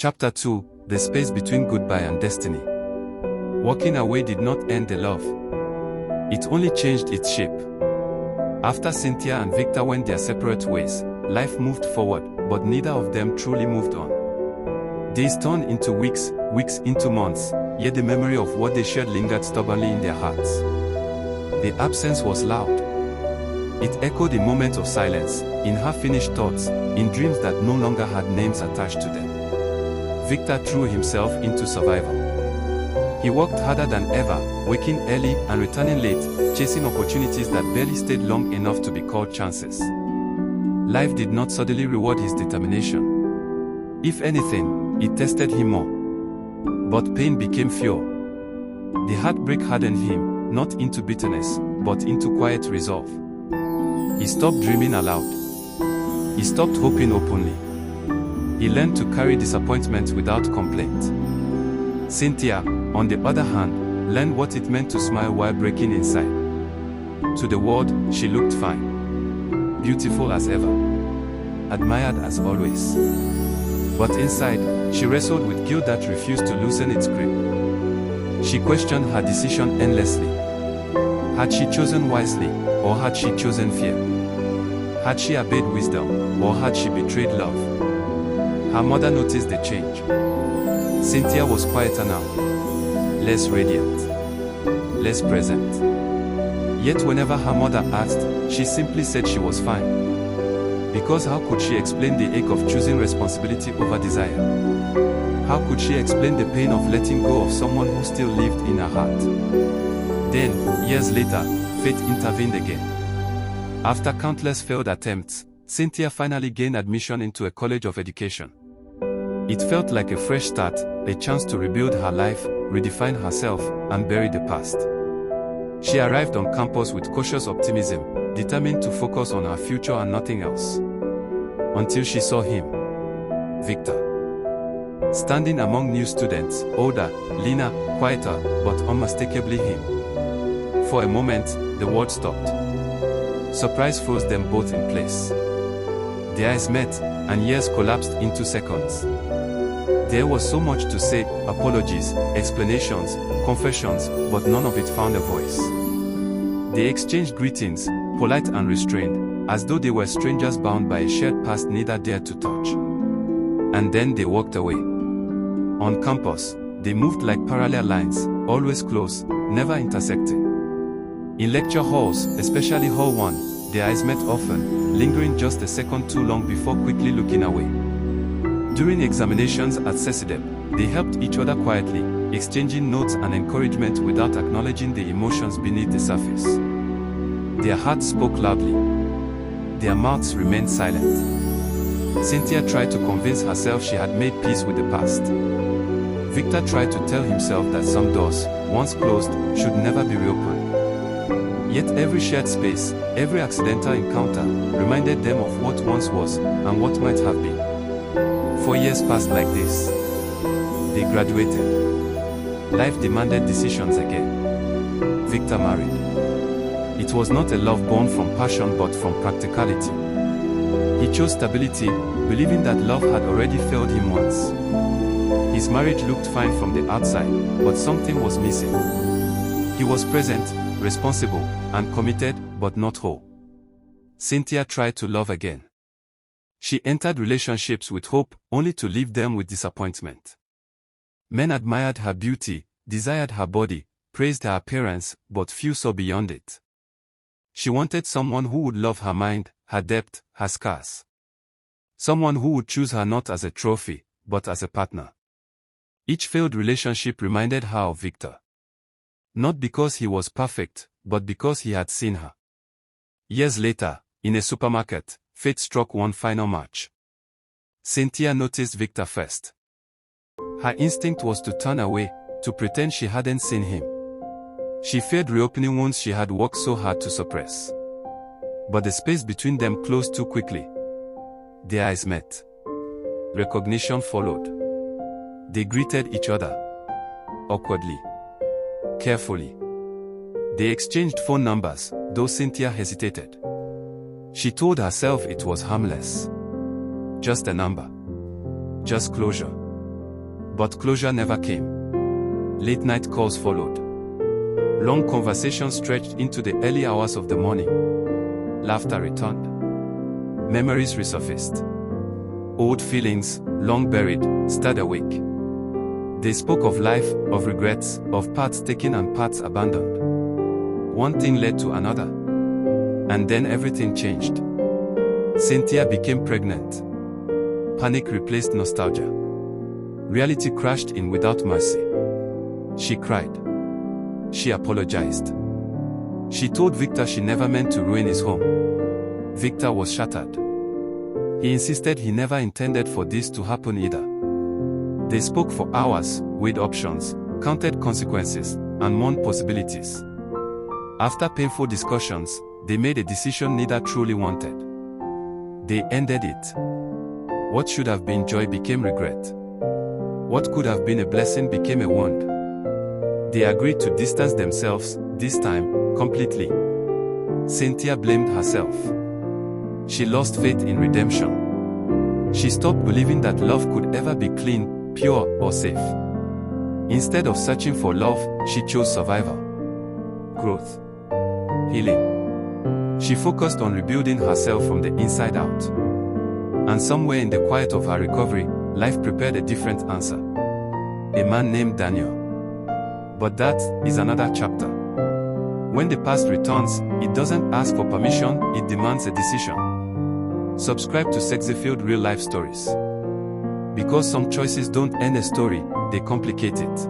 Chapter 2, The Space Between Goodbye and Destiny. Walking away did not end the love. It only changed its shape. After Cynthia and Victor went their separate ways, life moved forward, but neither of them truly moved on. Days turned into weeks, weeks into months, yet the memory of what they shared lingered stubbornly in their hearts. The absence was loud. It echoed in moments of silence, in half-finished thoughts, in dreams that no longer had names attached to them. Victor threw himself into survival. He worked harder than ever, waking early and returning late, chasing opportunities that barely stayed long enough to be called chances. Life did not suddenly reward his determination. If anything, it tested him more. But pain became fuel. The heartbreak hardened him, not into bitterness, but into quiet resolve. He stopped dreaming aloud. He stopped hoping openly. He learned to carry disappointment without complaint. Cynthia, on the other hand, learned what it meant to smile while breaking inside. To the world, she looked fine. Beautiful as ever. Admired as always. But inside, she wrestled with guilt that refused to loosen its grip. She questioned her decision endlessly. Had she chosen wisely, or had she chosen fear? Had she obeyed wisdom, or had she betrayed love? Her mother noticed the change. Cynthia was quieter now. Less radiant. Less present. Yet whenever her mother asked, she simply said she was fine. Because how could she explain the ache of choosing responsibility over desire? How could she explain the pain of letting go of someone who still lived in her heart? Then, years later, fate intervened again. After countless failed attempts, Cynthia finally gained admission into a college of education. It felt like a fresh start, a chance to rebuild her life, redefine herself, and bury the past. She arrived on campus with cautious optimism, determined to focus on her future and nothing else. Until she saw him. Victor. Standing among new students, older, leaner, quieter, but unmistakably him. For a moment, the world stopped. Surprise froze them both in place. Their eyes met, and years collapsed into seconds. There was so much to say, apologies, explanations, confessions, but none of it found a voice. They exchanged greetings, polite and restrained, as though they were strangers bound by a shared past neither dared to touch. And then they walked away. On campus, they moved like parallel lines, always close, never intersecting. In lecture halls, especially Hall 1, their eyes met often, lingering just a second too long before quickly looking away. During examinations at Segxifeild, they helped each other quietly, exchanging notes and encouragement without acknowledging the emotions beneath the surface. Their hearts spoke loudly. Their mouths remained silent. Cynthia tried to convince herself she had made peace with the past. Victor tried to tell himself that some doors, once closed, should never be reopened. Yet every shared space, every accidental encounter, reminded them of what once was, and what might have been. 4 years passed like this. They graduated. Life demanded decisions again. Victor married. It was not a love born from passion but from practicality. He chose stability, believing that love had already failed him once. His marriage looked fine from the outside, but something was missing. He was present, responsible, and committed, but not whole. Cynthia tried to love again. She entered relationships with hope, only to leave them with disappointment. Men admired her beauty, desired her body, praised her appearance, but few saw beyond it. She wanted someone who would love her mind, her depth, her scars. Someone who would choose her not as a trophy, but as a partner. Each failed relationship reminded her of Victor. Not because he was perfect, but because he had seen her. Years later, in a supermarket, fate struck one final match. Cynthia noticed Victor first. Her instinct was to turn away, to pretend she hadn't seen him. She feared reopening wounds she had worked so hard to suppress. But the space between them closed too quickly. Their eyes met. Recognition followed. They greeted each other. Awkwardly. Carefully. They exchanged phone numbers, though Cynthia hesitated. She told herself it was harmless. Just a number. Just closure. But closure never came. Late night calls followed. Long conversations stretched into the early hours of the morning. Laughter returned. Memories resurfaced. Old feelings, long buried, stirred awake. They spoke of life, of regrets, of paths taken and paths abandoned. One thing led to another. And then everything changed. Cynthia became pregnant. Panic replaced nostalgia. Reality crashed in without mercy. She cried. She apologized. She told Victor she never meant to ruin his home. Victor was shattered. He insisted he never intended for this to happen either. They spoke for hours, weighed options, counted consequences, and mourned possibilities. After painful discussions, they made a decision neither truly wanted. They ended it. What should have been joy became regret. What could have been a blessing became a wound. They agreed to distance themselves, this time, completely. Cynthia blamed herself. She lost faith in redemption. She stopped believing that love could ever be clean, pure, or safe. Instead of searching for love, she chose survival. Growth. Healing. She focused on rebuilding herself from the inside out. And somewhere in the quiet of her recovery, life prepared a different answer. A man named Daniel. But that is another chapter. When the past returns, it doesn't ask for permission, it demands a decision. Subscribe to Segxifeild Real Life Stories. Because some choices don't end a story, they complicate it.